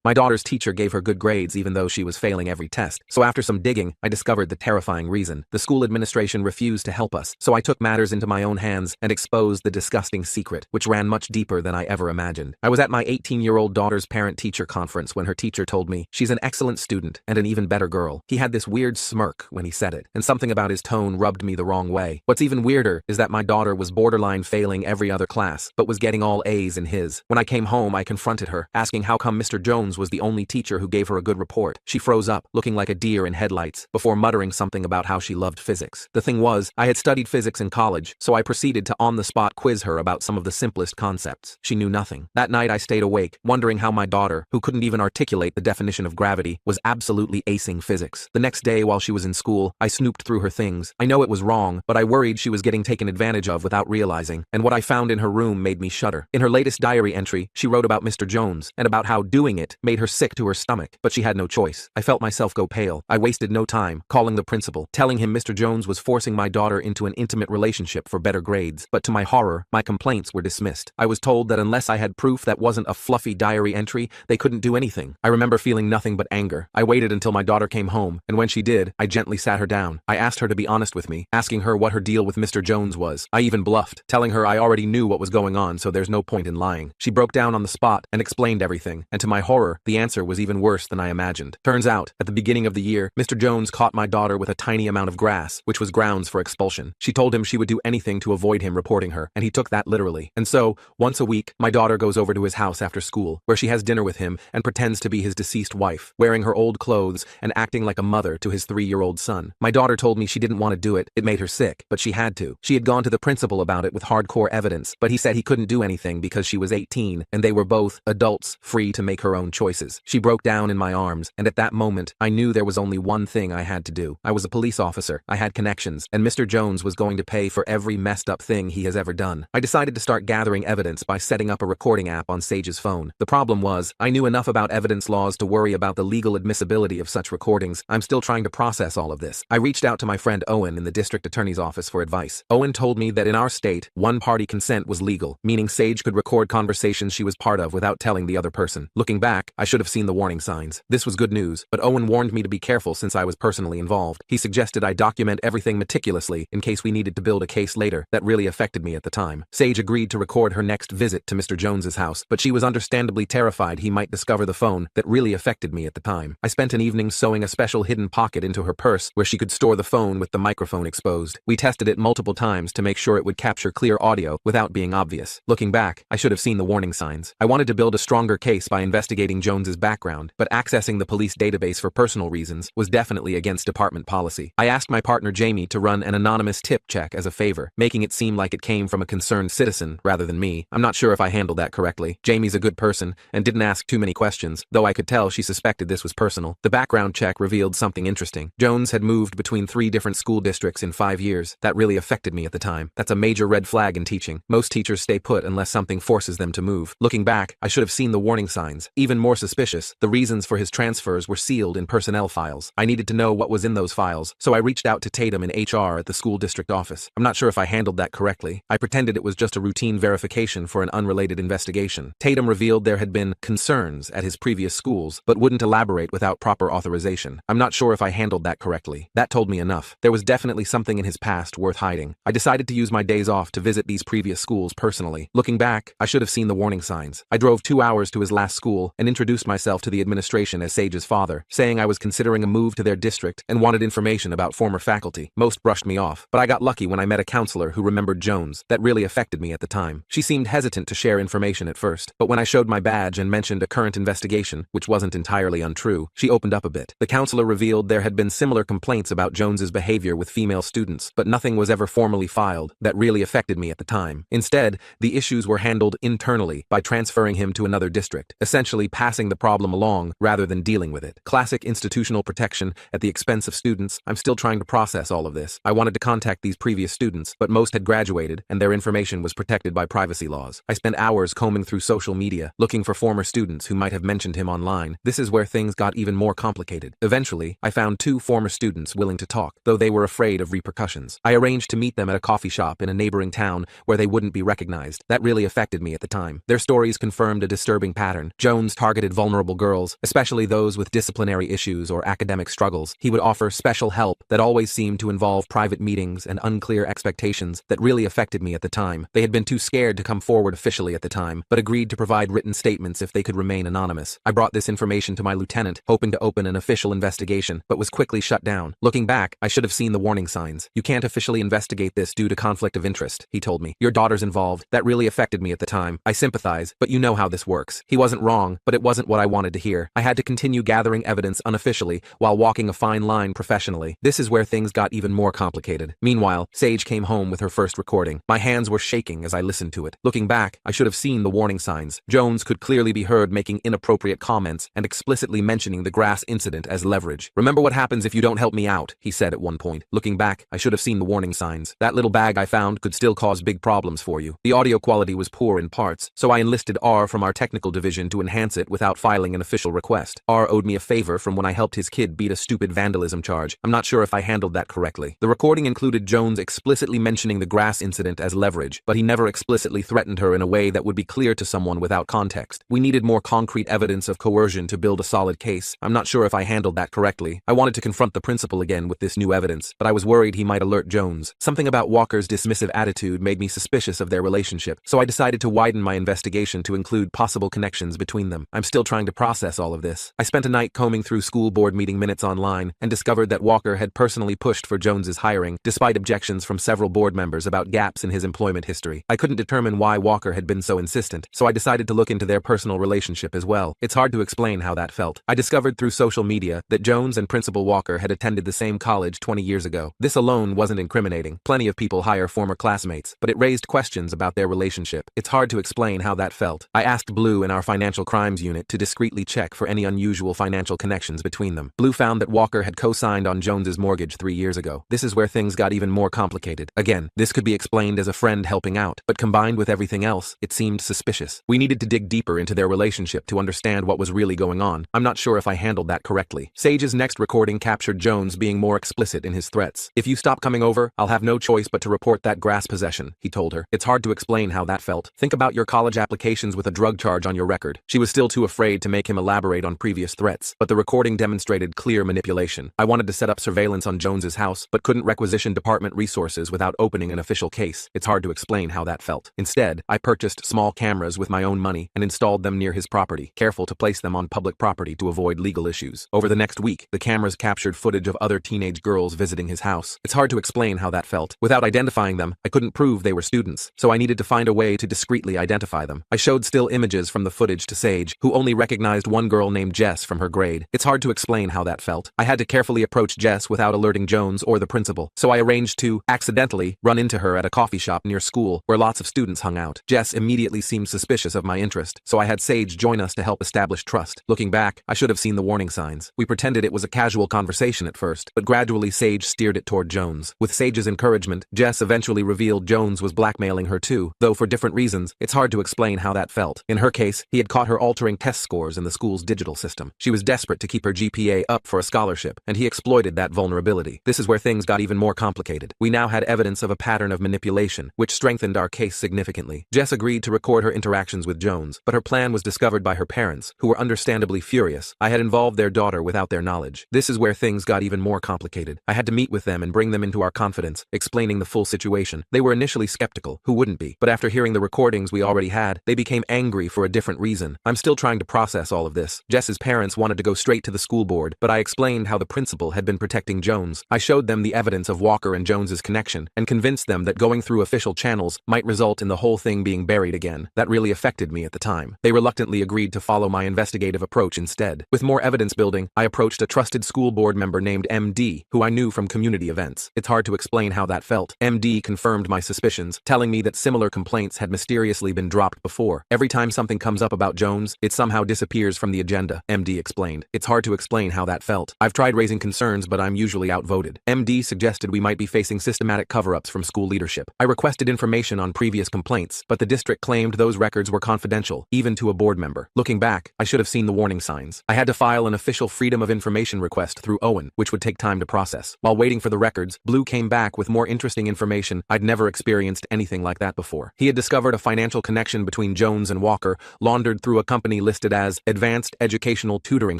My daughter's teacher gave her good grades even though she was failing every test. So after some digging, I discovered the terrifying reason. The school administration refused to help us, so I took matters into my own hands and exposed the disgusting secret, which ran much deeper than I ever imagined. I was at my 18-year-old daughter's parent-teacher conference when her teacher told me she's an excellent student and an even better girl. He had this weird smirk when he said it, and something about his tone rubbed me the wrong way. What's even weirder is that my daughter was borderline failing every other class, but was getting all A's in his. When I came home, I confronted her, asking how come Mr. Jones was the only teacher who gave her a good report. She froze up, looking like a deer in headlights, before muttering something about how she loved physics. The thing was, I had studied physics in college, so I proceeded to on-the-spot quiz her about some of the simplest concepts. She knew nothing. That night I stayed awake, wondering how my daughter, who couldn't even articulate the definition of gravity, was absolutely acing physics. The next day while she was in school, I snooped through her things. I know it was wrong, but I worried she was getting taken advantage of without realizing, and what I found in her room made me shudder. In her latest diary entry, she wrote about Mr. Jones, and about how doing it made her sick to her stomach, but she had no choice. I felt myself go pale. I wasted no time, calling the principal, telling him Mr. Jones was forcing my daughter into an intimate relationship for better grades, but to my horror, my complaints were dismissed. I was told that unless I had proof that wasn't a fluffy diary entry, they couldn't do anything. I remember feeling nothing but anger. I waited until my daughter came home, and when she did, I gently sat her down. I asked her to be honest with me, asking her what her deal with Mr. Jones was. I even bluffed, telling her I already knew what was going on, so there's no point in lying. She broke down on the spot and explained everything, and to my horror, the answer was even worse than I imagined. Turns out, at the beginning of the year, Mr. Jones caught my daughter with a tiny amount of grass, which was grounds for expulsion. She told him she would do anything to avoid him reporting her, and he took that literally. And so, once a week, my daughter goes over to his house after school, where she has dinner with him and pretends to be his deceased wife, wearing her old clothes and acting like a mother to his 3-year-old son. My daughter told me she didn't want to do it, it made her sick, but she had to. She had gone to the principal about it with hardcore evidence, but he said he couldn't do anything because she was 18, and they were both adults, free to make her own choices. She broke down in my arms, and at that moment, I knew there was only one thing I had to do. I was a police officer, I had connections, and Mr. Jones was going to pay for every messed up thing he has ever done. I decided to start gathering evidence by setting up a recording app on Sage's phone. The problem was, I knew enough about evidence laws to worry about the legal admissibility of such recordings. I'm still trying to process all of this. I reached out to my friend Owen in the district attorney's office for advice. Owen told me that in our state, one-party consent was legal, meaning Sage could record conversations she was part of without telling the other person. Looking back, I should have seen the warning signs. This was good news, but Owen warned me to be careful since I was personally involved. He suggested I document everything meticulously in case we needed to build a case later. That really affected me at the time. Sage agreed to record her next visit to Mr. Jones's house, but she was understandably terrified he might discover the phone. That really affected me at the time. I spent an evening sewing a special hidden pocket into her purse where she could store the phone with the microphone exposed. We tested it multiple times to make sure it would capture clear audio without being obvious. Looking back, I should have seen the warning signs. I wanted to build a stronger case by investigating Jones's background, but accessing the police database for personal reasons was definitely against department policy. I asked my partner Jamie to run an anonymous tip check as a favor, making it seem like it came from a concerned citizen rather than me. I'm not sure if I handled that correctly. Jamie's a good person and didn't ask too many questions, though I could tell she suspected this was personal. The background check revealed something interesting. Jones had moved between 3 different school districts in 5 years. That really affected me at the time. That's a major red flag in teaching. Most teachers stay put unless something forces them to move. Looking back, I should have seen the warning signs. Even more suspicious, the reasons for his transfers were sealed in personnel files. I needed to know what was in those files, so I reached out to Tatum in HR at the school district office. I'm not sure if I handled that correctly. I pretended it was just a routine verification for an unrelated investigation. Tatum revealed there had been concerns at his previous schools, but wouldn't elaborate without proper authorization. I'm not sure if I handled that correctly. That told me enough. There was definitely something in his past worth hiding. I decided to use my days off to visit these previous schools personally. Looking back, I should have seen the warning signs. I drove 2 hours to his last school and introduced myself to the administration as Sage's father, saying I was considering a move to their district and wanted information about former faculty. Most brushed me off, but I got lucky when I met a counselor who remembered Jones. That really affected me at the time. She seemed hesitant to share information at first, but when I showed my badge and mentioned a current investigation, which wasn't entirely untrue, she opened up a bit. The counselor revealed there had been similar complaints about Jones's behavior with female students, but nothing was ever formally filed. That really affected me at the time. Instead, the issues were handled internally by transferring him to another district, essentially passing the problem along rather than dealing with it. Classic institutional protection at the expense of students. I'm still trying to process all of this. I wanted to contact these previous students, but most had graduated and their information was protected by privacy laws. I spent hours combing through social media, looking for former students who might have mentioned him online. This is where things got even more complicated. Eventually, I found 2 former students willing to talk, though they were afraid of repercussions. I arranged to meet them at a coffee shop in a neighboring town where they wouldn't be recognized. That really affected me at the time. Their stories confirmed a disturbing pattern. Jones targeted targeted vulnerable girls, especially those with disciplinary issues or academic struggles. He would offer special help that always seemed to involve private meetings and unclear expectations that really affected me at the time. They had been too scared to come forward officially at the time, but agreed to provide written statements if they could remain anonymous. I brought this information to my lieutenant, hoping to open an official investigation, but was quickly shut down. Looking back, I should have seen the warning signs. You can't officially investigate this due to conflict of interest, he told me. Your daughter's involved. That really affected me at the time. I sympathize, but you know how this works. He wasn't wrong, but it wasn't what I wanted to hear. I had to continue gathering evidence unofficially while walking a fine line professionally. This is where things got even more complicated. Meanwhile, Sage came home with her first recording. My hands were shaking as I listened to it. Looking back, I should have seen the warning signs. Jones could clearly be heard making inappropriate comments and explicitly mentioning the grass incident as leverage. Remember what happens if you don't help me out, he said at one point. Looking back, I should have seen the warning signs. That little bag I found could still cause big problems for you. The audio quality was poor in parts, so I enlisted R from our technical division to enhance it without filing an official request. R owed me a favor from when I helped his kid beat a stupid vandalism charge. I'm not sure if I handled that correctly. The recording included Jones explicitly mentioning the grass incident as leverage, but he never explicitly threatened her in a way that would be clear to someone without context. We needed more concrete evidence of coercion to build a solid case. I'm not sure if I handled that correctly. I wanted to confront the principal again with this new evidence, but I was worried he might alert Jones. Something about Walker's dismissive attitude made me suspicious of their relationship, so I decided to widen my investigation to include possible connections between them. I'm still trying to process all of this. I spent a night combing through school board meeting minutes online and discovered that Walker had personally pushed for Jones's hiring, despite objections from several board members about gaps in his employment history. I couldn't determine why Walker had been so insistent, so I decided to look into their personal relationship as well. It's hard to explain how that felt. I discovered through social media that Jones and Principal Walker had attended the same college 20 years ago. This alone wasn't incriminating. Plenty of people hire former classmates, but it raised questions about their relationship. It's hard to explain how that felt. I asked Blue in our financial crimes unit to discreetly check for any unusual financial connections between them. Blue found that Walker had co-signed on Jones's mortgage 3 years ago. This is where things got even more complicated. Again, this could be explained as a friend helping out, but combined with everything else, it seemed suspicious. We needed to dig deeper into their relationship to understand what was really going on. I'm not sure if I handled that correctly. Sage's next recording captured Jones being more explicit in his threats. If you stop coming over, I'll have no choice but to report that grass possession, he told her. It's hard to explain how that felt. Think about your college applications with a drug charge on your record. She was still too afraid to make him elaborate on previous threats, but the recording demonstrated clear manipulation. I wanted to set up surveillance on Jones's house, but couldn't requisition department resources without opening an official case. It's hard to explain how that felt. Instead, I purchased small cameras with my own money and installed them near his property, careful to place them on public property to avoid legal issues. Over the next week, the cameras captured footage of other teenage girls visiting his house. It's hard to explain how that felt. Without identifying them, I couldn't prove they were students, so I needed to find a way to discreetly identify them. I showed still images from the footage to Sage, who only recognized one girl named Jess from her grade. It's hard to explain how that felt. I had to carefully approach Jess without alerting Jones or the principal, so I arranged to, accidentally, run into her at a coffee shop near school where lots of students hung out. Jess immediately seemed suspicious of my interest, so I had Sage join us to help establish trust. Looking back, I should have seen the warning signs. We pretended it was a casual conversation at first, but gradually Sage steered it toward Jones. With Sage's encouragement, Jess eventually revealed Jones was blackmailing her too, though for different reasons. It's hard to explain how that felt. In her case, he had caught her altering test scores in the school's digital system. She was desperate to keep her GPA up for a scholarship, and he exploited that vulnerability. This is where things got even more complicated. We now had evidence of a pattern of manipulation, which strengthened our case significantly. Jess agreed to record her interactions with Jones, but her plan was discovered by her parents, who were understandably furious. I had involved their daughter without their knowledge. This is where things got even more complicated. I had to meet with them and bring them into our confidence, explaining the full situation. They were initially skeptical, who wouldn't be? But after hearing the recordings we already had, they became angry for a different reason. I'm still trying to process all of this. Jess's parents wanted to go straight to the school board, but I explained how the principal had been protecting Jones. I showed them the evidence of Walker and Jones's connection, and convinced them that going through official channels might result in the whole thing being buried again. That really affected me at the time. They reluctantly agreed to follow my investigative approach instead. With more evidence building, I approached a trusted school board member named MD, who I knew from community events. It's hard to explain how that felt. MD confirmed my suspicions, telling me that similar complaints had mysteriously been dropped before. Every time something comes up about Jones, it somehow disappears from the agenda, MD explained. It's hard to explain how that felt. I've tried raising concerns, but I'm usually outvoted. MD suggested we might be facing systematic cover-ups from school leadership. I requested information on previous complaints, but the district claimed those records were confidential, even to a board member. Looking back, I should have seen the warning signs. I had to file an official Freedom of Information request through Owen, which would take time to process. While waiting for the records, Blue came back with more interesting information. I'd never experienced anything like that before. He had discovered a financial connection between Jones and Walker, laundered through a company company listed as Advanced Educational Tutoring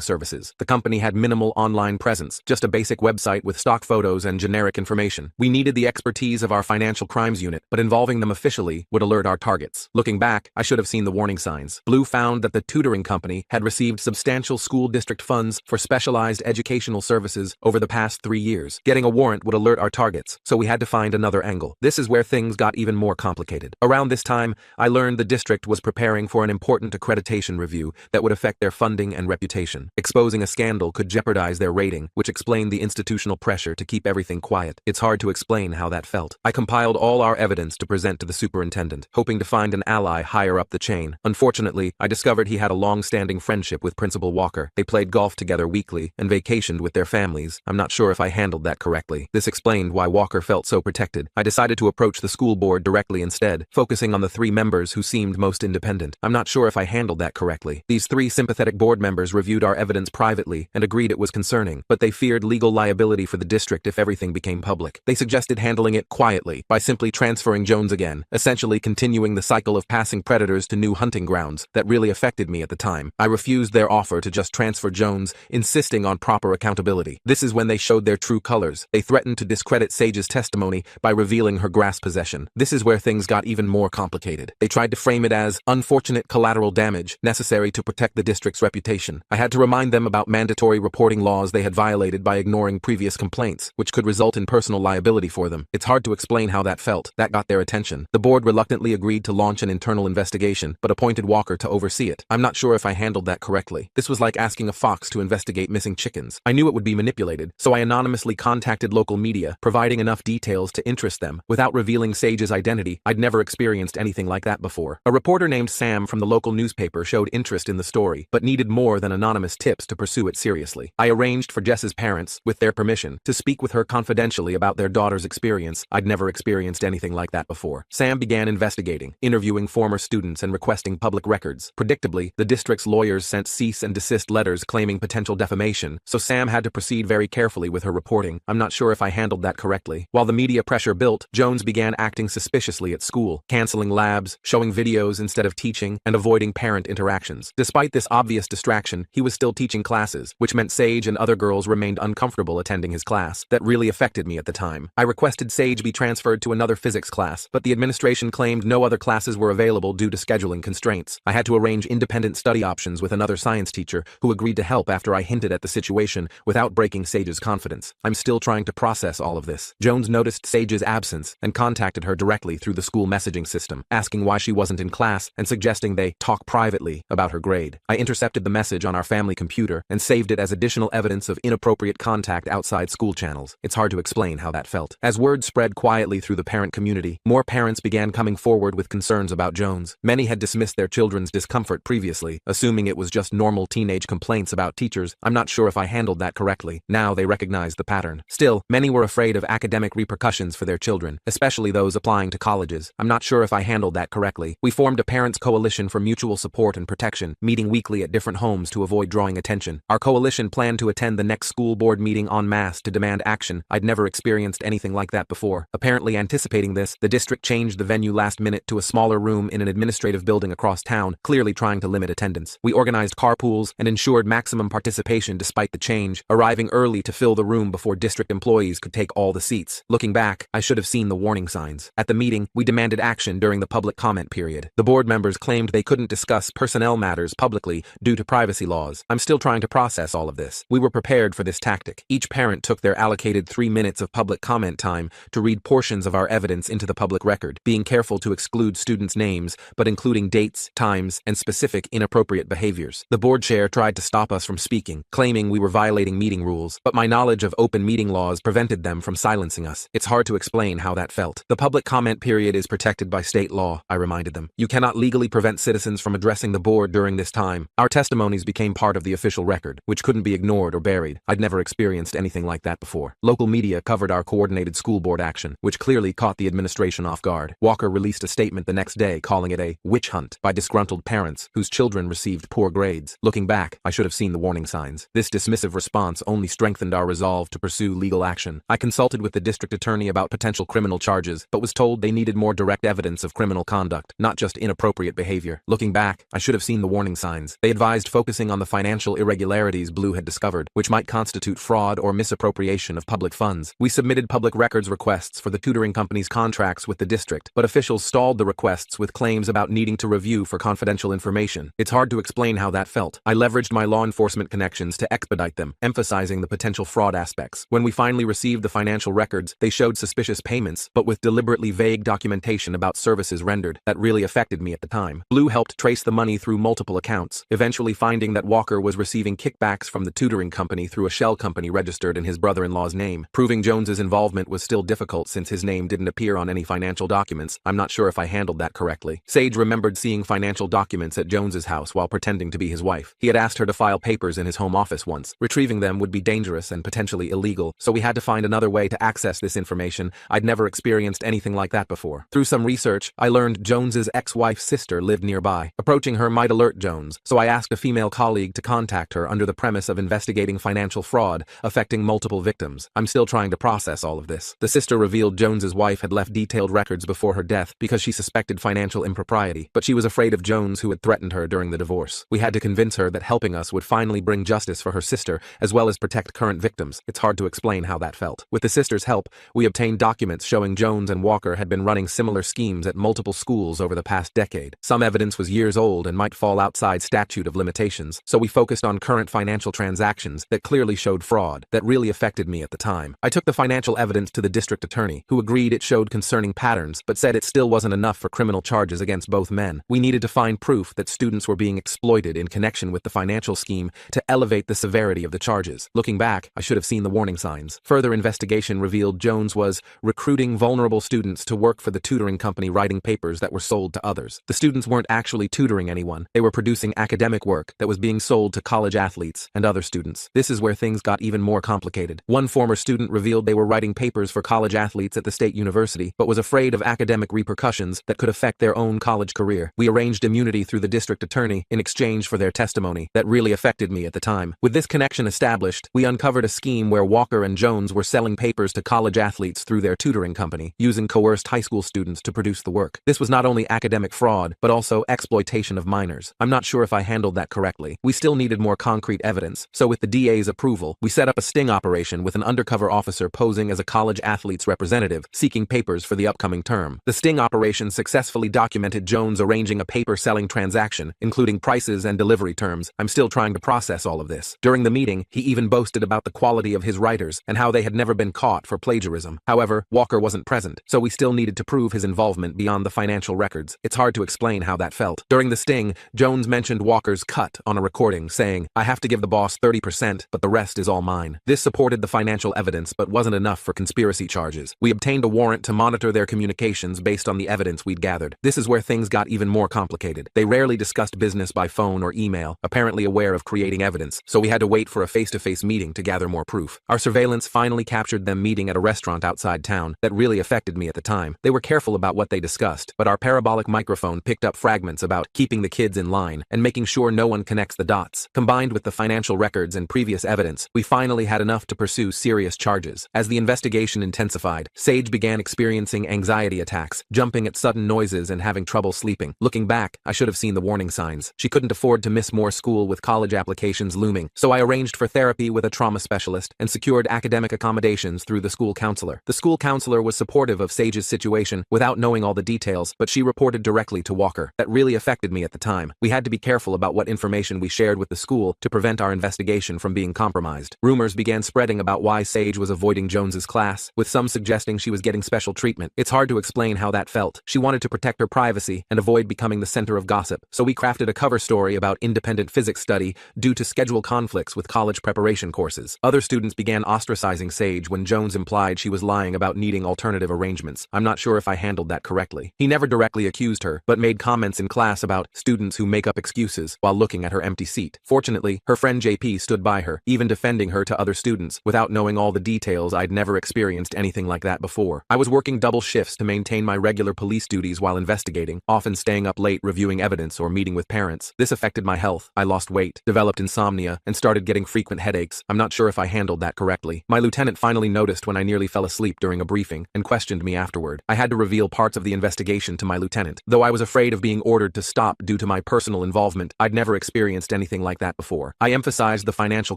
Services. The company had minimal online presence, just a basic website with stock photos and generic information. We needed the expertise of our financial crimes unit, but involving them officially would alert our targets. Looking back, I should have seen the warning signs. Blue found that the tutoring company had received substantial school district funds for specialized educational services over the past 3 years. Getting a warrant would alert our targets, so we had to find another angle. This is where things got even more complicated. Around this time, I learned the district was preparing for an important accreditation review that would affect their funding and reputation. Exposing a scandal could jeopardize their rating, which explained the institutional pressure to keep everything quiet. It's hard to explain how that felt. I compiled all our evidence to present to the superintendent, hoping to find an ally higher up the chain. Unfortunately, I discovered he had a long-standing friendship with Principal Walker. They played golf together weekly and vacationed with their families. I'm not sure if I handled that correctly. This explained why Walker felt so protected. I decided to approach the school board directly instead, focusing on the 3 members who seemed most independent. I'm not sure if I handled that correctly. These 3 sympathetic board members reviewed our evidence privately and agreed it was concerning, but they feared legal liability for the district if everything became public. They suggested handling it quietly by simply transferring Jones again, essentially continuing the cycle of passing predators to new hunting grounds that really affected me at the time. I refused their offer to just transfer Jones, insisting on proper accountability. This is when they showed their true colors. They threatened to discredit Sage's testimony by revealing her grass possession. This is where things got even more complicated. They tried to frame it as unfortunate collateral damage necessary to protect the district's reputation. I had to remind them about mandatory reporting laws they had violated by ignoring previous complaints, which could result in personal liability for them. It's hard to explain how that felt. That got their attention. The board reluctantly agreed to launch an internal investigation, but appointed Walker to oversee it. I'm not sure if I handled that correctly. This was like asking a fox to investigate missing chickens. I knew it would be manipulated, so I anonymously contacted local media, providing enough details to interest them. Without revealing Sage's identity, I'd never experienced anything like that before. A reporter named Sam from the local newspaper showed interest in the story, but needed more than anonymous tips to pursue it seriously. I arranged for Jess's parents, with their permission, to speak with her confidentially about their daughter's experience. I'd never experienced anything like that before. Sam began investigating, interviewing former students and requesting public records. Predictably, the district's lawyers sent cease and desist letters claiming potential defamation, so Sam had to proceed very carefully with her reporting. I'm not sure if I handled that correctly. While the media pressure built, Jones began acting suspiciously at school, canceling labs, showing videos instead of teaching, and avoiding parent interactions. Despite this obvious distraction, he was still teaching classes, which meant Sage and other girls remained uncomfortable attending his class. That really affected me at the time. I requested Sage be transferred to another physics class, but the administration claimed no other classes were available due to scheduling constraints. I had to arrange independent study options with another science teacher who agreed to help after I hinted at the situation without breaking Sage's confidence. I'm still trying to process all of this. Jones noticed Sage's absence and contacted her directly through the school messaging system, asking why she wasn't in class and suggesting they talk privately about her grade. I intercepted the message on our family computer and saved it as additional evidence of inappropriate contact outside school channels. It's hard to explain how that felt. As word spread quietly through the parent community, more parents began coming forward with concerns about Jones. Many had dismissed their children's discomfort previously, assuming it was just normal teenage complaints about teachers. I'm not sure if I handled that correctly. Now they recognized the pattern. Still, many were afraid of academic repercussions for their children, especially those applying to colleges. I'm not sure if I handled that correctly. We formed a parents' coalition for mutual support and protection, meeting weekly at different homes to avoid drawing attention. Our coalition planned to attend the next school board meeting en masse to demand action. I'd never experienced anything like that before. Apparently anticipating this, the district changed the venue last minute to a smaller room in an administrative building across town, clearly trying to limit attendance. We organized carpools and ensured maximum participation despite the change, arriving early to fill the room before district employees could take all the seats. Looking back, I should have seen the warning signs. At the meeting, we demanded action during the public comment period. The board members claimed they couldn't discuss personnel matters publicly due to privacy laws. I'm still trying to process all of this. We were prepared for this tactic. Each parent took their allocated 3 minutes of public comment time to read portions of our evidence into the public record, being careful to exclude students' names, but including dates, times, and specific inappropriate behaviors. The board chair tried to stop us from speaking, claiming we were violating meeting rules, but my knowledge of open meeting laws prevented them from silencing us. It's hard to explain how that felt. The public comment period is protected by state law, I reminded them. You cannot legally prevent citizens from addressing the board during this time. Our testimonies became part of the official record, which couldn't be ignored or buried. I'd never experienced anything like that before. Local media covered our coordinated school board action, which clearly caught the administration off guard. Walker released a statement the next day calling it a witch hunt by disgruntled parents whose children received poor grades. Looking back, I should have seen the warning signs. This dismissive response only strengthened our resolve to pursue legal action. I consulted with the district attorney about potential criminal charges, but was told they needed more direct evidence of criminal conduct, not just inappropriate behavior. Looking back, I should have seen the warning signs. They advised focusing on the financial irregularities Blue had discovered, which might constitute fraud or misappropriation of public funds. We submitted public records requests for the tutoring company's contracts with the district, but officials stalled the requests with claims about needing to review for confidential information. It's hard to explain how that felt. I leveraged my law enforcement connections to expedite them, emphasizing the potential fraud aspects. When we finally received the financial records, they showed suspicious payments, but with deliberately vague documentation about services rendered. That really affected me at the time. Blue helped trace the money through multiple accounts, eventually finding that Walker was receiving kickbacks from the tutoring company through a shell company registered in his brother-in-law's name. Proving Jones's involvement was still difficult since his name didn't appear on any financial documents. I'm not sure if I handled that correctly. Sage remembered seeing financial documents at Jones's house while pretending to be his wife. He had asked her to file papers in his home office once. Retrieving them would be dangerous and potentially illegal, so we had to find another way to access this information. I'd never experienced anything like that before. Through some research, I learned Jones's ex-wife's sister lived nearby. Approaching her might alert Jones, so I asked a female colleague to contact her under the premise of investigating financial fraud affecting multiple victims. I'm still trying to process all of this. The sister revealed Jones's wife had left detailed records before her death because she suspected financial impropriety, but she was afraid of Jones, who had threatened her during the divorce. We had to convince her that helping us would finally bring justice for her sister as well as protect current victims. It's hard to explain how that felt. With the sister's help, we obtained documents showing Jones and Walker had been running similar schemes at multiple schools over the past decade. Some evidence was years old and might fall outside statute of limitations, so we focused on current financial transactions that clearly showed fraud. That really affected me at the time. I took the financial evidence to the district attorney, who agreed it showed concerning patterns, but said it still wasn't enough for criminal charges against both men. We needed to find proof that students were being exploited in connection with the financial scheme to elevate the severity of the charges. Looking back, I should have seen the warning signs. Further investigation revealed Jones was recruiting vulnerable students to work for the tutoring company, writing papers that were sold to others. The students weren't actually tutoring anyone. They were producing academic work that was being sold to college athletes and other students. This is where things got even more complicated. One former student revealed they were writing papers for college athletes at the state university, but was afraid of academic repercussions that could affect their own college career. We arranged immunity through the district attorney in exchange for their testimony. That really affected me at the time. With this connection established, we uncovered a scheme where Walker and Jones were selling papers to college athletes through their tutoring company, using coerced high school students to produce the work. This was not only academic fraud, but also exploitation of minors. I'm not sure if I handled that correctly. We still needed more concrete evidence, so with the DA's approval, we set up a sting operation with an undercover officer posing as a college athlete's representative, seeking papers for the upcoming term. The sting operation successfully documented Jones arranging a paper-selling transaction, including prices and delivery terms. I'm still trying to process all of this. During the meeting, he even boasted about the quality of his writers and how they had never been caught for plagiarism. However, Walker wasn't present, so we still needed to prove his involvement beyond the financial records. It's hard to explain how that felt. During the sting, Jones mentioned Walker's cut on a recording, saying, "I have to give the boss 30%, but the rest is all mine." This supported the financial evidence, but wasn't enough for conspiracy charges. We obtained a warrant to monitor their communications based on the evidence we'd gathered. This is where things got even more complicated. They rarely discussed business by phone or email, apparently aware of creating evidence, so we had to wait for a face-to-face meeting to gather more proof. Our surveillance finally captured them meeting at a restaurant outside town. That really affected me at the time. They were careful about what they discussed, but our parabolic microphone picked up fragments about keeping the kids in line and making sure no one connects the dots. Combined with the financial records and previous evidence, we finally had enough to pursue serious charges. As the investigation intensified, Sage began experiencing anxiety attacks, jumping at sudden noises and having trouble sleeping. Looking back, I should have seen the warning signs. She couldn't afford to miss more school with college applications looming, so I arranged for therapy with a trauma specialist and secured academic accommodations through the school counselor. The school counselor was supportive of Sage's situation without knowing all the details, but she reported directly to Walker. That really affected me at the time. We had to be careful about what information we shared with the school to prevent our investigation from being compromised. Rumors began spreading about why Sage was avoiding Jones's class, with some suggesting she was getting special treatment. It's hard to explain how that felt. She wanted to protect her privacy and avoid becoming the center of gossip, so we crafted a cover story about independent physics study due to schedule conflicts with college preparation courses. Other students began ostracizing Sage when Jones implied she was lying about needing alternative arrangements. I'm not sure if I handled that correctly. He never directly accused her, but made comments in class about students who make up excuses while looking at her empty seat. Fortunately, her friend JP stood by her, even defending her to other students. Without knowing all the details, I'd never experienced anything like that before. I was working double shifts to maintain my regular police duties while investigating, often staying up late reviewing evidence or meeting with parents. This affected my health. I lost weight, developed insomnia, and started getting frequent headaches. I'm not sure if I handled that correctly. My lieutenant finally noticed when I nearly fell asleep during a briefing and questioned me afterward. I had to reveal parts of the investigation to my lieutenant, though I was afraid of being ordered to stop due to my my personal involvement, I'd never experienced anything like that before. I emphasized the financial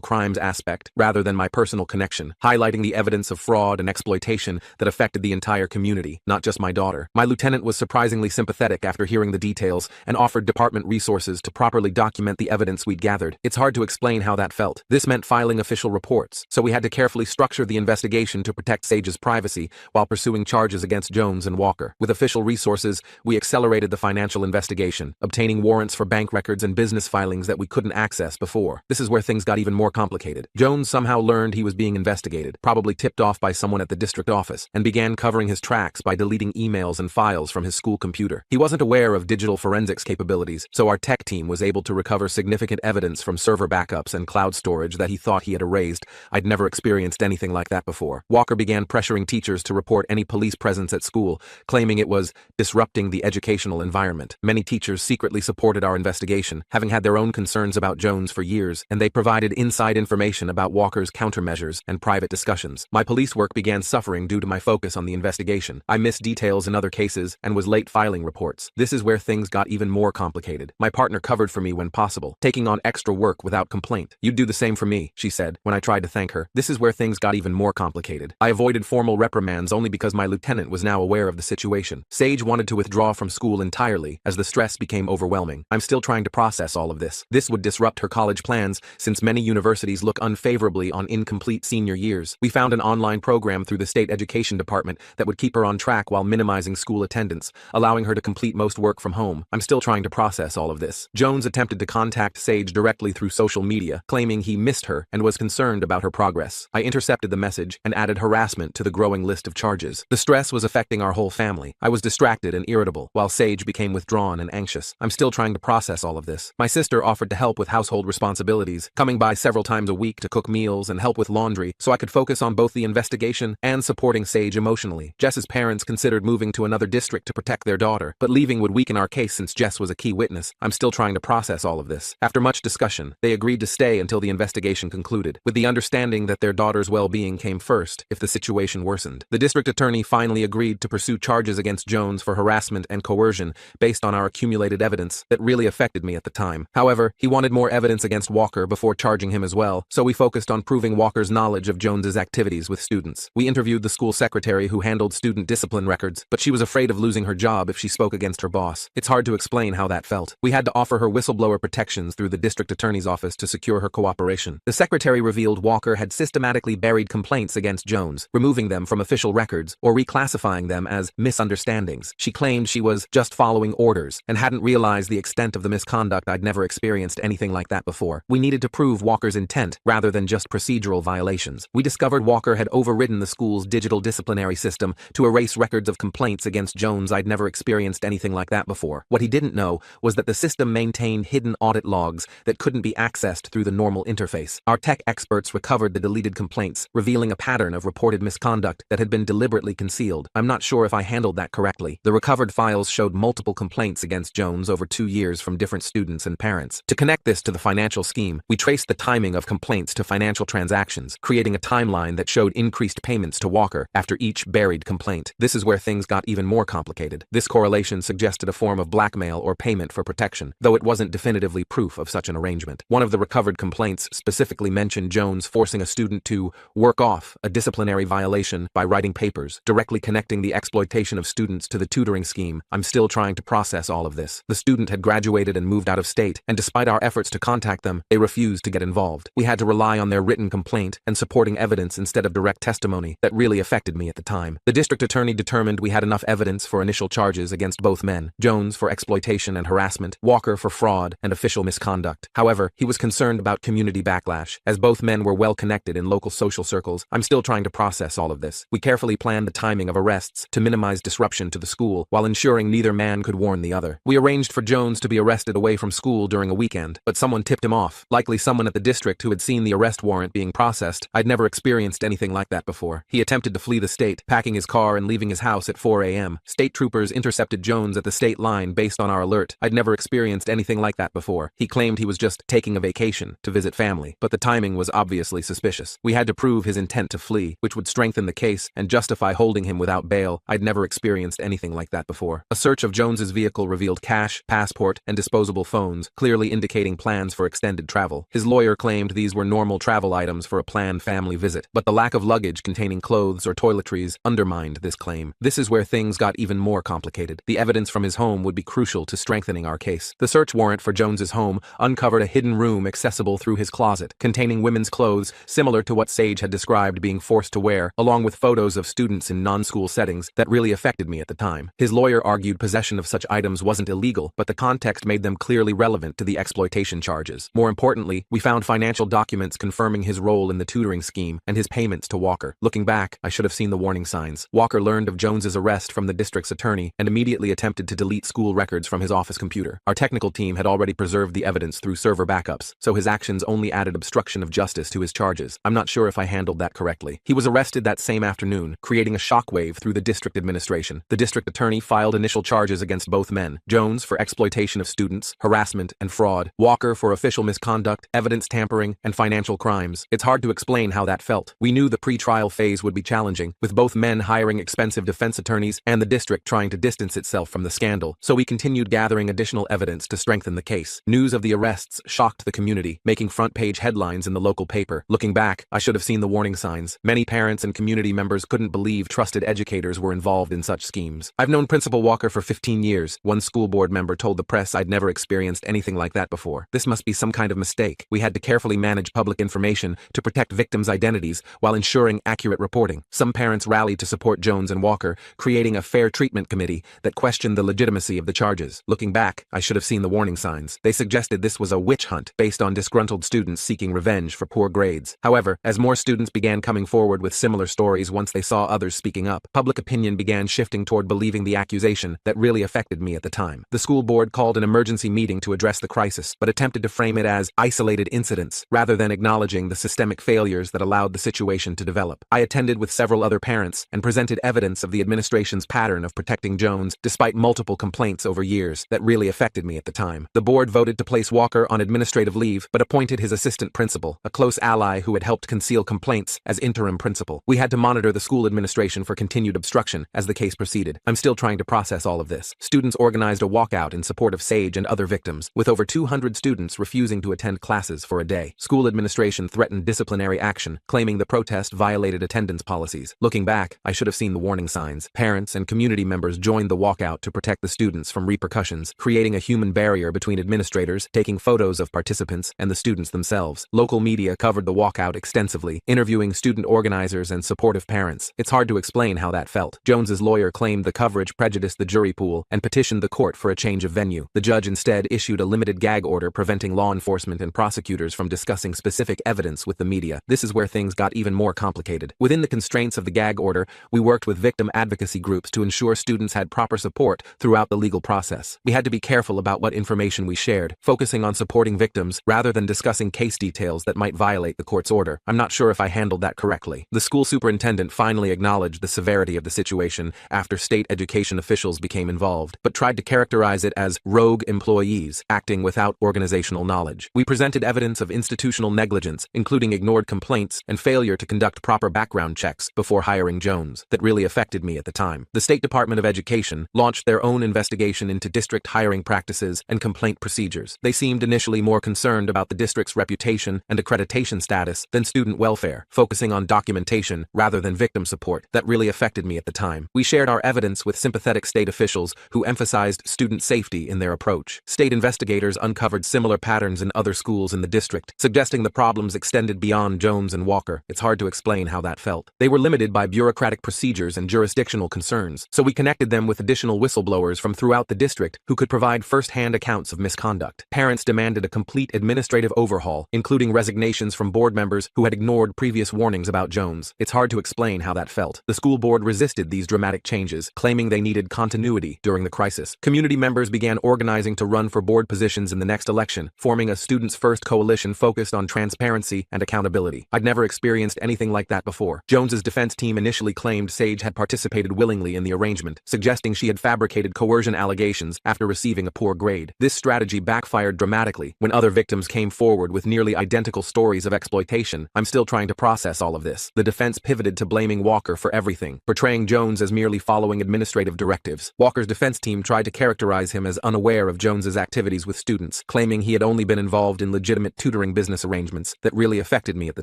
crimes aspect rather than my personal connection, highlighting the evidence of fraud and exploitation that affected the entire community, not just my daughter. My lieutenant was surprisingly sympathetic after hearing the details and offered department resources to properly document the evidence we'd gathered. It's hard to explain how that felt. This meant filing official reports, so we had to carefully structure the investigation to protect Sage's privacy while pursuing charges against Jones and Walker. With official resources, we accelerated the financial investigation, obtaining warrants for bank records and business filings that we couldn't access before. This is where things got even more complicated. Jones somehow learned he was being investigated, probably tipped off by someone at the district office, and began covering his tracks by deleting emails and files from his school computer. He wasn't aware of digital forensics capabilities, so our tech team was able to recover significant evidence from server backups and cloud storage that he thought he had erased. I'd never experienced anything like that before. Walker began pressuring teachers to report any police presence at school, claiming it was disrupting the educational environment. Many teachers secretly supported our investigation, having had their own concerns about Jones for years, and they provided inside information about Walker's countermeasures and private discussions. My police work began suffering due to my focus on the investigation. I missed details in other cases and was late filing reports. This is where things got even more complicated. My partner covered for me when possible, taking on extra work without complaint. "You'd do the same for me," she said, when I tried to thank her. This is where things got even more complicated. I avoided formal reprimands only because my lieutenant was now aware of the situation. Sage wanted to withdraw from school entirely as the stress became overwhelming. I'm still trying to process all of this. This would disrupt her college plans since many universities look unfavorably on incomplete senior years. We found an online program through the state education department that would keep her on track while minimizing school attendance, allowing her to complete most work from home. I'm still trying to process all of this. Jones attempted to contact Sage directly through social media, claiming he missed her and was concerned about her progress. I intercepted the message and added harassment to the growing list of charges. The stress was affecting our whole family. I was distracted and irritable, while Sage became withdrawn and anxious. I'm still trying to process all of this. My sister offered to help with household responsibilities, coming by several times a week to cook meals and help with laundry, so I could focus on both the investigation and supporting Sage emotionally. Jess's parents considered moving to another district to protect their daughter, but leaving would weaken our case since Jess was a key witness. I'm still trying to process all of this. After much discussion, they agreed to stay until the investigation concluded, with the understanding that their daughter's well-being came first if the situation worsened. The district attorney finally agreed to pursue charges against Jones for harassment and coercion based on our accumulated evidence that really affected me at the time. However, he wanted more evidence against Walker before charging him as well, so we focused on proving Walker's knowledge of Jones's activities with students. We interviewed the school secretary who handled student discipline records, but she was afraid of losing her job if she spoke against her boss. It's hard to explain how that felt. We had to offer her whistleblower protections through the district attorney's office to secure her cooperation. The secretary revealed Walker had systematically buried complaints against Jones, removing them from official records or reclassifying them as misunderstandings. She claimed she was just following orders and hadn't realized the extent of the misconduct. I'd never experienced anything like that before. We needed to prove Walker's intent rather than just procedural violations. We discovered Walker had overridden the school's digital disciplinary system to erase records of complaints against Jones. I'd never experienced anything like that before. What he didn't know was that the system maintained hidden audit logs that couldn't be accessed through the normal interface. Our tech experts recovered the deleted complaints, revealing a pattern of reported misconduct that had been deliberately concealed. I'm not sure if I handled that correctly. The recovered files showed multiple complaints against Jones over 2 years from different students and parents. To connect this to the financial scheme, we traced the timing of complaints to financial transactions, creating a timeline that showed increased payments to Walker after each buried complaint. This is where things got even more complicated. This correlation suggested a form of blackmail or payment for protection, though it wasn't definitively proof of such an arrangement. One of the recovered complaints specifically mentioned Jones forcing a student to work off a disciplinary violation by writing papers, directly connecting the exploitation of students to the tutoring scheme. I'm still trying to process all of this. The student had graduated and moved out of state, and despite our efforts to contact them, they refused to get involved. We had to rely on their written complaint and supporting evidence instead of direct testimony that really affected me at the time. The district attorney determined we had enough evidence for initial charges against both men, Jones for exploitation and harassment, Walker for fraud and official misconduct. However, he was concerned about community backlash, as both men were well connected in local social circles. I'm still trying to process all of this. We carefully planned the timing of arrests to minimize disruption to the school while ensuring neither man could warn the other. We arranged for Jones to be arrested away from school during a weekend, but someone tipped him off, likely someone at the district who had seen the arrest warrant being processed. I'd never experienced anything like that before. He attempted to flee the state, packing his car and leaving his house at 4 a.m. State troopers intercepted Jones at the state line based on our alert. I'd never experienced anything like that before. He claimed he was just taking a vacation to visit family, but the timing was obviously suspicious. We had to prove his intent to flee, which would strengthen the case and justify holding him without bail. I'd never experienced anything like that before. A search of Jones's vehicle revealed cash, passport, passport, and disposable phones, clearly indicating plans for extended travel. His lawyer claimed these were normal travel items for a planned family visit, but the lack of luggage containing clothes or toiletries undermined this claim. This is where things got even more complicated. The evidence from his home would be crucial to strengthening our case. The search warrant for Jones's home uncovered a hidden room accessible through his closet, containing women's clothes similar to what Sage had described being forced to wear, along with photos of students in non-school settings that really affected me at the time. His lawyer argued possession of such items wasn't illegal, but the context made them clearly relevant to the exploitation charges. More importantly, we found financial documents confirming his role in the tutoring scheme and his payments to Walker. Looking back, I should have seen the warning signs. Walker learned of Jones's arrest from the district's attorney and immediately attempted to delete school records from his office computer. Our technical team had already preserved the evidence through server backups, so his actions only added obstruction of justice to his charges. I'm not sure if I handled that correctly. He was arrested that same afternoon, creating a shockwave through the district administration. The district attorney filed initial charges against both men: Jones for exploitation of students, harassment, and fraud; Walker for official misconduct, evidence tampering, and financial crimes. It's hard to explain how that felt. We knew the pre-trial phase would be challenging, with both men hiring expensive defense attorneys and the district trying to distance itself from the scandal, so we continued gathering additional evidence to strengthen the case. News of the arrests shocked the community, making front-page headlines in the local paper. Looking back, I should have seen the warning signs. Many parents and community members couldn't believe trusted educators were involved in such schemes. I've known Principal Walker for 15 years. One school board member told the press I'd never experienced anything like that before. This must be some kind of mistake. We had to carefully manage public information to protect victims' identities while ensuring accurate reporting. Some parents rallied to support Jones and Walker, creating a fair treatment committee that questioned the legitimacy of the charges. Looking back, I should have seen the warning signs. They suggested this was a witch hunt based on disgruntled students seeking revenge for poor grades. However, as more students began coming forward with similar stories once they saw others speaking up, public opinion began shifting toward believing the accusation that really affected me at the time. The school board called an emergency meeting to address the crisis, but attempted to frame it as isolated incidents rather than acknowledging the systemic failures that allowed the situation to develop. I attended with several other parents and presented evidence of the administration's pattern of protecting Jones despite multiple complaints over years that really affected me at the time. The board voted to place Walker on administrative leave, but appointed his assistant principal, a close ally who had helped conceal complaints, as interim principal. We had to monitor the school administration for continued obstruction as the case proceeded. I'm still trying to process all of this. Students organized a walkout in support of Sage and other victims, with over 200 students refusing to attend classes for a day. School administration threatened disciplinary action, claiming the protest violated attendance policies. Looking back, I should have seen the warning signs. Parents and community members joined the walkout to protect the students from repercussions, creating a human barrier between administrators, taking photos of participants, and the students themselves. Local media covered the walkout extensively, interviewing student organizers and supportive parents. It's hard to explain how that felt. Jones's lawyer claimed the coverage prejudiced the jury pool and petitioned the court for a change of venue. The judge instead issued a limited gag order preventing law enforcement and prosecutors from discussing specific evidence with the media. This is where things got even more complicated. Within the constraints of the gag order, we worked with victim advocacy groups to ensure students had proper support throughout the legal process. We had to be careful about what information we shared, focusing on supporting victims rather than discussing case details that might violate the court's order. I'm not sure if I handled that correctly. The school superintendent finally acknowledged the severity of the situation after state education officials became involved, but tried to characterize it as rogue employees acting without organizational knowledge. We presented evidence of institutional negligence, including ignored complaints and failure to conduct proper background checks before hiring Jones, that really affected me at the time. The State Department of Education launched their own investigation into district hiring practices and complaint procedures. They seemed initially more concerned about the district's reputation and accreditation status than student welfare, focusing on documentation rather than victim support. That really affected me at the time. We shared our evidence with sympathetic state officials who emphasized student safety in their approach. State investigators uncovered similar patterns in other schools in the district, suggesting the problems extended beyond Jones and Walker. It's hard to explain how that felt. They were limited by bureaucratic procedures and jurisdictional concerns, so we connected them with additional whistleblowers from throughout the district who could provide first-hand accounts of misconduct. Parents demanded a complete administrative overhaul, including resignations from board members who had ignored previous warnings about Jones. It's hard to explain how that felt. The school board resisted these dramatic changes, claiming they needed continuity during the crisis. Community members began organizing to run for board positions in the next election, forming a Students First coalition focused on transparency and accountability. I'd never experienced anything like that before. Jones's defense team initially claimed Sage had participated willingly in the arrangement, suggesting she had fabricated coercion allegations after receiving a poor grade. This strategy backfired dramatically when other victims came forward with nearly identical stories of exploitation. I'm still trying to process all of this. The defense pivoted to blaming Walker for everything, portraying Jones as merely following administrative directives. Walker's defense team tried to characterize him as unaware of Jones's activities with students, claiming he had only been involved in legitimate tutoring business arrangements that really affected me at the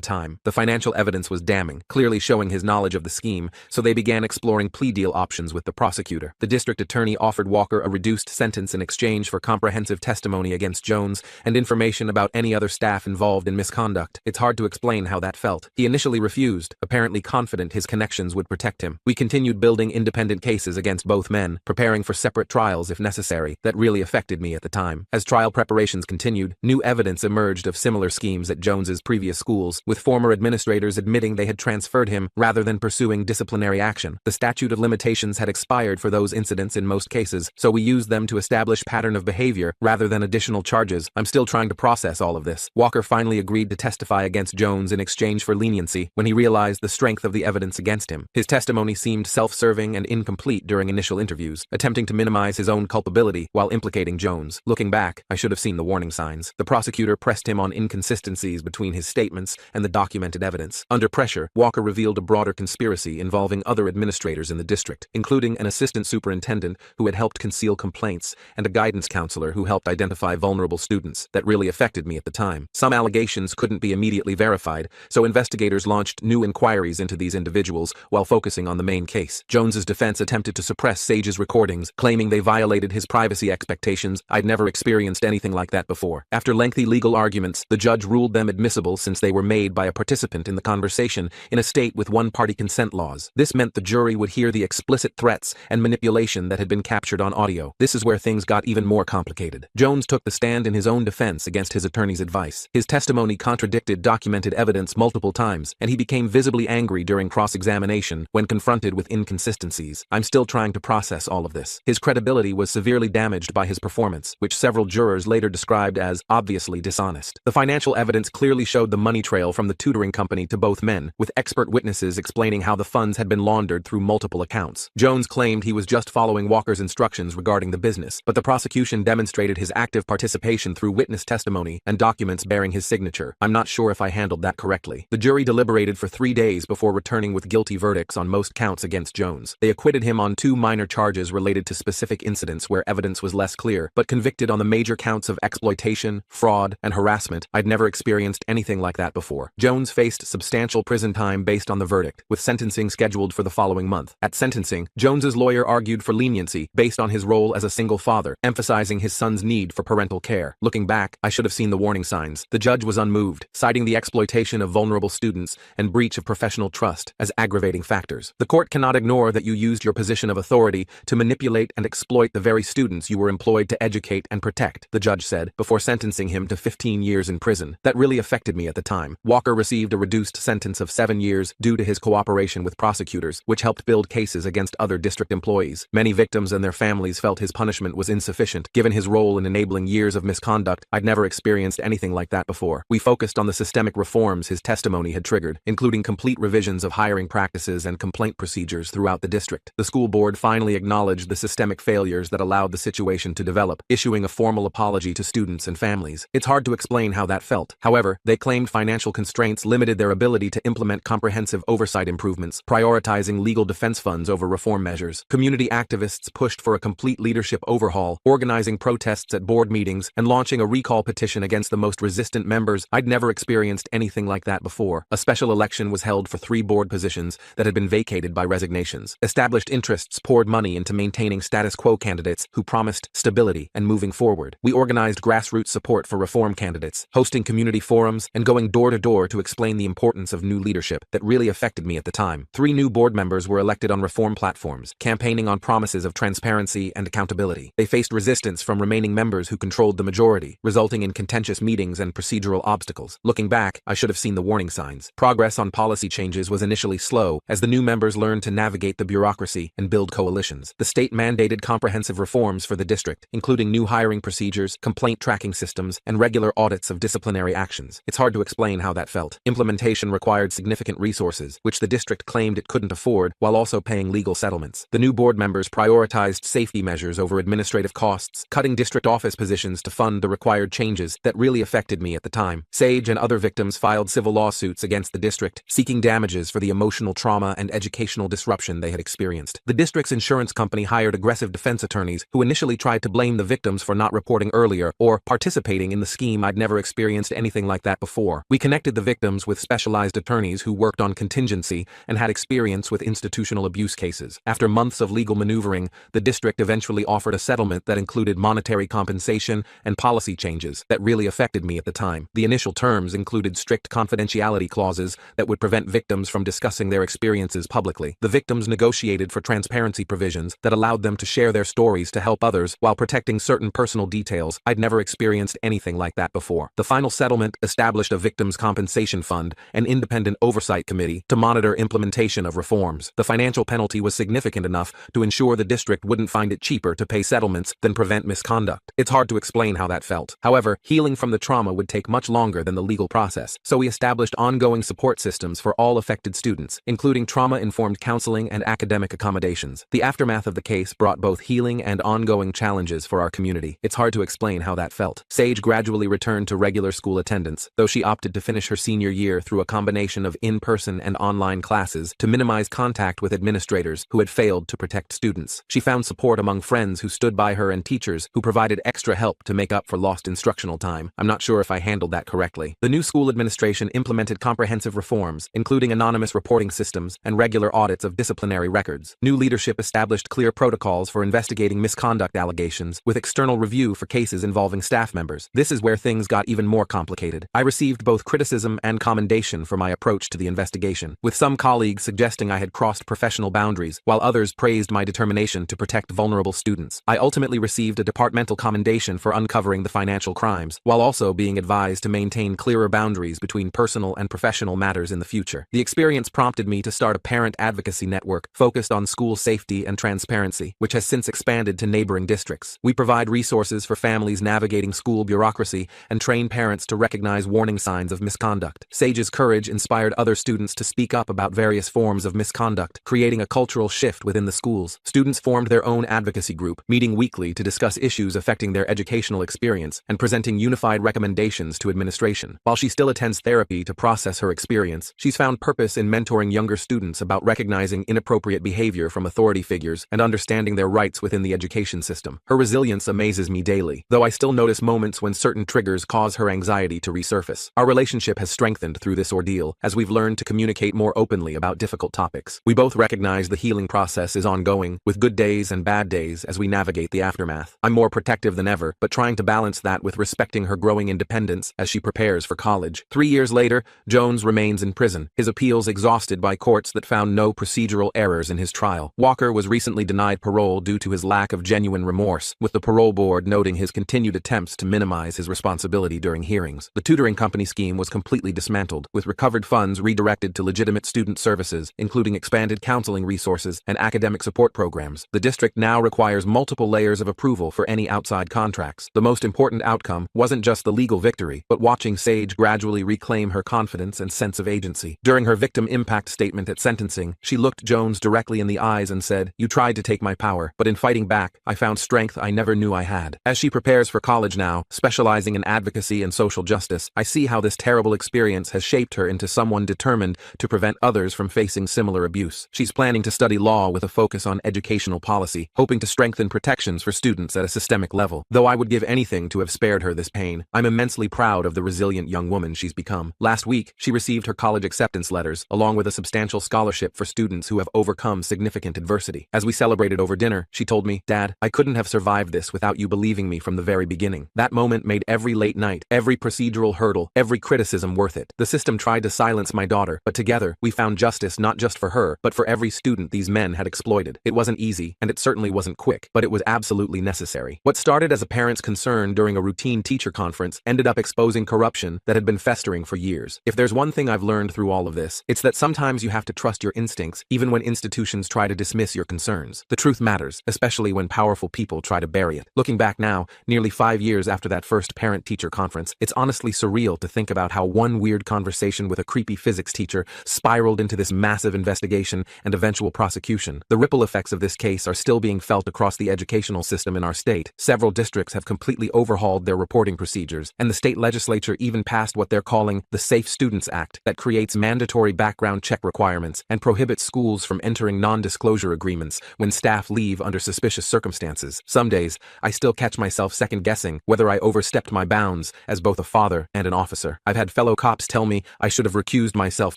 time. The financial evidence was damning, clearly showing his knowledge of the scheme, so they began exploring plea deal options with the prosecutor. The district attorney offered Walker a reduced sentence in exchange for comprehensive testimony against Jones and information about any other staff involved in misconduct. It's hard to explain how that felt. He initially refused, apparently confident his connections would protect him. We continued building independent cases against both men, preparing for separate trials if necessary. That really affected me at the time. As trial preparations continued, new evidence emerged of similar schemes at Jones's previous schools, with former administrators admitting they had transferred him rather than pursuing disciplinary action. The statute of limitations had expired for those incidents in most cases, so we used them to establish pattern of behavior rather than additional charges. I'm still trying to process all of this. Walker finally agreed to testify against Jones in exchange for leniency when he realized the strength of the evidence against him. His testimony seemed self-serving and incomplete during initial interviews, attempting to minimize his own culpability while implicating Jones. Looking back, I should have seen the warning signs. The prosecutor pressed him on inconsistencies between his statements and the documented evidence. Under pressure, Walker revealed a broader conspiracy involving other administrators in the district, including an assistant superintendent who had helped conceal complaints and a guidance counselor who helped identify vulnerable students. That really affected me at the time. Some allegations couldn't be immediately verified, so investigators launched new inquiries into these individuals while focusing on the main case. Jones's defense attempted to suppress Sage's recordings, claiming they violated his privacy expectations. I'd never experienced anything like that before. After lengthy legal arguments, the judge ruled them admissible since they were made by a participant in the conversation in a state with one-party consent laws. This meant the jury would hear the explicit threats and manipulation that had been captured on audio. This is where things got even more complicated. Jones took the stand in his own defense against his attorney's advice. His testimony contradicted documented evidence multiple times, and he became visibly angry during cross-examination when confronted with inconsistencies. I'm still trying to process all of this. His credibility was severely damaged by his performance, which several jurors later described as obviously dishonest. The financial evidence clearly showed the money trail from the tutoring company to both men, with expert witnesses explaining how the funds had been laundered through multiple accounts. Jones claimed he was just following Walker's instructions regarding the business, but the prosecution demonstrated his active participation through witness testimony and documents bearing his signature. I'm not sure if I handled that correctly. The jury deliberated for 3 days before returning with guilty verdicts on most counts against Jones. They acquitted him on 2 minor charges related to specific incidents where evidence was less clear, but convicted on the major counts of exploitation, fraud, and harassment. I'd never experienced anything like that before. Jones faced substantial prison time based on the verdict, with sentencing scheduled for the following month. At sentencing, Jones's lawyer argued for leniency based on his role as a single father, emphasizing his son's need for parental care. Looking back, I should have seen the warning signs. The judge was unmoved, citing the exploitation of vulnerable students and breach of professional trust as aggravating factors. The court cannot ignore that you used your position of authority to manipulate and exploit the very students you were employed to educate and protect, the judge said, before sentencing him to 15 years in prison. That really affected me at the time. Walker received a reduced sentence of 7 years due to his cooperation with prosecutors, which helped build cases against other district employees. Many victims and their families felt his punishment was insufficient, given his role in enabling years of misconduct. I'd never experienced anything like that before. We focused on the systemic reforms his testimony had triggered, including complete revisions of hiring practices and complaint procedures throughout the district. The school board finally acknowledged the systemic failures that allowed the situation to develop, issuing a formal apology to students and families. It's hard to explain how that felt. However, they claimed financial constraints limited their ability to implement comprehensive oversight improvements, prioritizing legal defense funds over reform measures. Community activists pushed for a complete leadership overhaul, organizing protests at board meetings and launching a recall petition against the most resistant members. I'd never experienced anything like that before. A special election was held for 3 board positions that had been vacated by resignations. Established interests poured money into maintaining status quo candidates who promised stability and moving forward. We organized grassroots support for reform candidates, hosting community forums and going door to door to explain the importance of new leadership. That really affected me at the time. 3 new board members were elected on reform platforms, campaigning on promises of transparency and accountability. They faced resistance from remaining members who controlled the majority, resulting in contentious meetings and procedural obstacles. Looking back, I should have seen the warning signs. Progress on policy changes was initially slow as the new members learned to navigate the bureaucracy and build coalitions. The state mandated comprehensive reforms for the district, including new hiring procedures, complaint tracking systems, and regular audits of disciplinary actions. It's hard to explain how that felt. Implementation required significant resources, which the district claimed it couldn't afford, while also paying legal settlements. The new board members prioritized safety measures over administrative costs, cutting district office positions to fund the required changes. That really affected me at the time. Sage and other victims filed civil lawsuits against the district, seeking damages for the emotional trauma and educational disruption they had experienced. The district's insurance company hired aggressive defense attorneys who initially initially tried to blame the victims for not reporting earlier or participating in the scheme. I'd never experienced anything like that before. We connected the victims with specialized attorneys who worked on contingency and had experience with institutional abuse cases. After months of legal maneuvering, the district eventually offered a settlement that included monetary compensation and policy changes that really affected me at the time. The initial terms included strict confidentiality clauses that would prevent victims from discussing their experiences publicly. The victims negotiated for transparency provisions that allowed them to share their stories to help others while protecting certain personal details. I'd never experienced anything like that before. The final settlement established a victims' compensation fund, an independent oversight committee to monitor implementation of reforms. The financial penalty was significant enough to ensure the district wouldn't find it cheaper to pay settlements than prevent misconduct. It's hard to explain how that felt. However, healing from the trauma would take much longer than the legal process, so we established ongoing support systems for all affected students, including trauma-informed counseling and academic accommodations. The aftermath of the case brought both healing and ongoing challenges for our community. It's hard to explain how that felt. Sage gradually returned to regular school attendance, though she opted to finish her senior year through a combination of in-person and online classes to minimize contact with administrators who had failed to protect students. She found support among friends who stood by her and teachers who provided extra help to make up for lost instructional time. I'm not sure if I handled that correctly. The new school administration implemented comprehensive reforms, including anonymous reporting systems and regular audits of disciplinary records. New leadership established clear protocols for investigating misconduct allegations, with external review for cases involving staff members. This is where things got even more complicated. I received both criticism and commendation for my approach to the investigation, with some colleagues suggesting I had crossed professional boundaries, while others praised my determination to protect vulnerable students. I ultimately received a departmental commendation for uncovering the financial crimes, while also being advised to maintain clearer boundaries between personal and professional matters in the future. The experience prompted me to start a parent advocacy network focused on school safety and transparency, which has since expanded to neighboring districts. We provide resources for families navigating school bureaucracy and train parents to recognize warning signs of misconduct. Sage's courage inspired other students to speak up about various forms of misconduct, creating a cultural shift within the schools. Students formed their own advocacy group, meeting weekly to discuss issues affecting their educational experience and presenting unified recommendations to administration. While she still attends therapy to process her experience, she's found purpose in mentoring younger students about recognizing inappropriate behavior from authority figures and understanding their rights within the education system. Her resilience amazes me daily, though I still notice moments when certain triggers cause her anxiety to resurface. Our relationship has strengthened through this ordeal, as we've learned to communicate more openly about difficult topics. We both recognize the healing process is ongoing, with good days and bad days as we navigate the aftermath. I'm more protective than ever, but trying to balance that with respecting her growing independence as she prepares for college. 3 years later, Jones remains in prison, his appeals exhausted by courts that found no procedural errors in his trial. Walker was recently denied parole due to his lack of genuine remorse, with the parole board noting his continued attempts to minimize his responsibility during hearings. The tutoring company scheme was completely dismantled, with recovered funds redirected to legitimate student services, including expanded counseling resources and academic support programs. The district now requires multiple layers of approval for any outside contracts. The most important outcome wasn't just the legal victory, but watching Sage gradually reclaim her confidence and sense of agency. During her victim impact statement at sentencing, she looked Jones directly in the eyes and said, "You tried to take my power, but in fighting back, I found strength I never knew I had." As she prepares for college now, specializing in advocacy and social justice, I see how this terrible experience has shaped her into someone determined to prevent others from facing similar abuse. She's planning to study law with a focus on educational policy, hoping to strengthen protections for students at a systemic level. Though I would give anything to have spared her this pain, I'm immensely proud of the resilient young woman she's become. Last week, she received her college acceptance letters, along with a substantial scholarship for students who have overcome significant adversity. As we celebrated over dinner, she told me, "Dad, I couldn't have survived this without you believing me from the very beginning." That moment made every late night, every procedural hurdle, every criticism worth it. The system tried to silence my daughter, but together, we found justice not just for her, but for every student these men had exploited. It wasn't easy, and it certainly wasn't quick, but it was absolutely necessary. What started as a parent's concern during a routine teacher conference ended up exposing corruption that had been festering for years. If there's one thing I've learned through all of this, it's that sometimes you have to trust your instincts, even when institutions try to dismiss your concerns. The truth matters, especially when powerful people try to bury it. Looking back now, nearly 5 years after that first parent-teacher conference, it's honestly surreal to think about how one weird conversation with a creepy physics teacher spiraled into this massive investigation and eventual prosecution. The ripple effects of this case are still being felt across the educational system in our state. Several districts have completely overhauled their reporting procedures, and the state legislature even passed what they're calling the Safe Students Act that creates mandatory background check requirements and prohibits schools from entering non-disclosure agreements when staff leave under suspicious circumstances. circumstances. Some days, I still catch myself second-guessing whether I overstepped my bounds as both a father and an officer. I've had fellow cops tell me I should have recused myself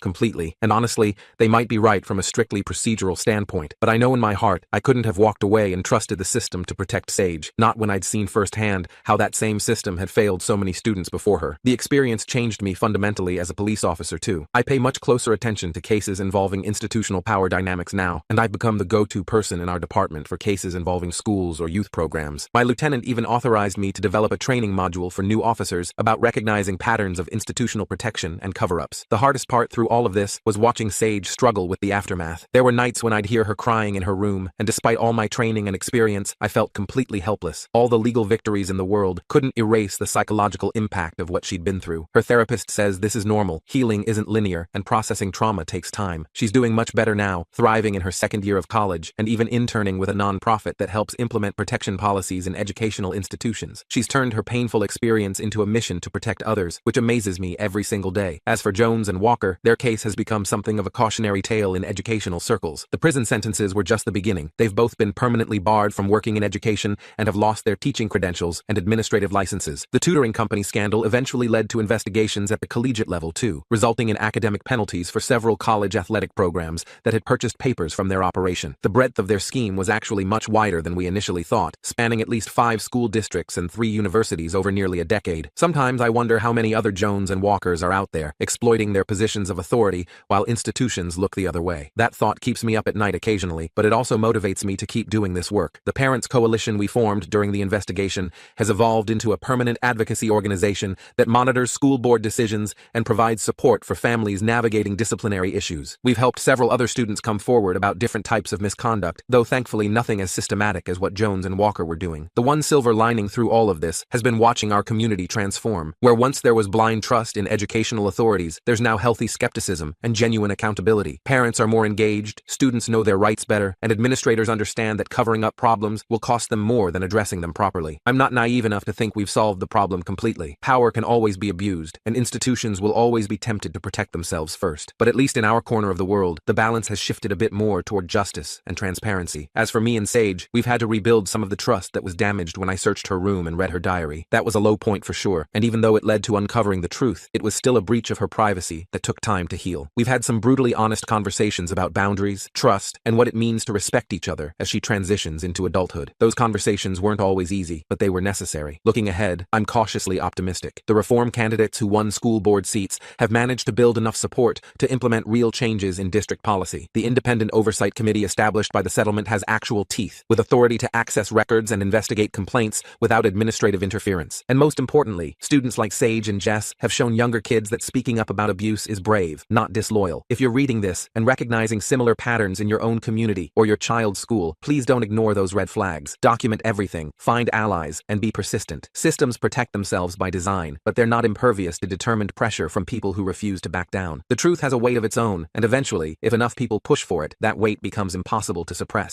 completely, and honestly, they might be right from a strictly procedural standpoint, but I know in my heart I couldn't have walked away and trusted the system to protect Sage, not when I'd seen firsthand how that same system had failed so many students before her. The experience changed me fundamentally as a police officer too. I pay much closer attention to cases involving institutional power dynamics now, and I've become the go-to person in our department for cases involving schools or youth programs. My lieutenant even authorized me to develop a training module for new officers about recognizing patterns of institutional protection and cover-ups. The hardest part through all of this was watching Sage struggle with the aftermath. There were nights when I'd hear her crying in her room, and despite all my training and experience, I felt completely helpless. All the legal victories in the world couldn't erase the psychological impact of what she'd been through. Her therapist says this is normal, healing isn't linear, and processing trauma takes time. She's doing much better now, thriving in her second year of college, and even interning with a nonprofit that helps implement protection policies in educational institutions. She's turned her painful experience into a mission to protect others, which amazes me every single day. As for Jones and Walker, their case has become something of a cautionary tale in educational circles. The prison sentences were just the beginning. They've both been permanently barred from working in education and have lost their teaching credentials and administrative licenses. The tutoring company scandal eventually led to investigations at the collegiate level too, resulting in academic penalties for several college athletic programs that had purchased papers from their operation. The breadth of their scheme was actually much wider than we initially thought, spanning at least 5 school districts and 3 universities over nearly a decade. Sometimes I wonder how many other Jones and Walkers are out there, exploiting their positions of authority while institutions look the other way. That thought keeps me up at night occasionally, but it also motivates me to keep doing this work. The Parents Coalition we formed during the investigation has evolved into a permanent advocacy organization that monitors school board decisions and provides support for families navigating disciplinary issues. We've helped several other students come forward about different types of misconduct, though thankfully nothing as systematic as what Jones and Walker were doing. The one silver lining through all of this has been watching our community transform. Where once there was blind trust in educational authorities, there's now healthy skepticism and genuine accountability. Parents are more engaged, students know their rights better, and administrators understand that covering up problems will cost them more than addressing them properly. I'm not naive enough to think we've solved the problem completely. Power can always be abused, and institutions will always be tempted to protect themselves first. But at least in our corner of the world, the balance has shifted a bit more toward justice and transparency. As for me and Sage, we've had to rebuild some of the trust that was damaged when I searched her room and read her diary. That was a low point for sure, and even though it led to uncovering the truth, it was still a breach of her privacy that took time to heal. We've had some brutally honest conversations about boundaries, trust, and what it means to respect each other as she transitions into adulthood. Those conversations weren't always easy, but they were necessary. Looking ahead, I'm cautiously optimistic. The reform candidates who won school board seats have managed to build enough support to implement real changes in district policy. The independent oversight committee established by the settlement has actual teeth, with authority to access records and investigate complaints without administrative interference. And most importantly, students like Sage and Jess have shown younger kids that speaking up about abuse is brave, not disloyal. If you're reading this and recognizing similar patterns in your own community or your child's school, please don't ignore those red flags. Document everything, find allies, and be persistent. Systems protect themselves by design, but they're not impervious to determined pressure from people who refuse to back down. The truth has a weight of its own, and eventually, if enough people push for it, that weight becomes impossible to suppress.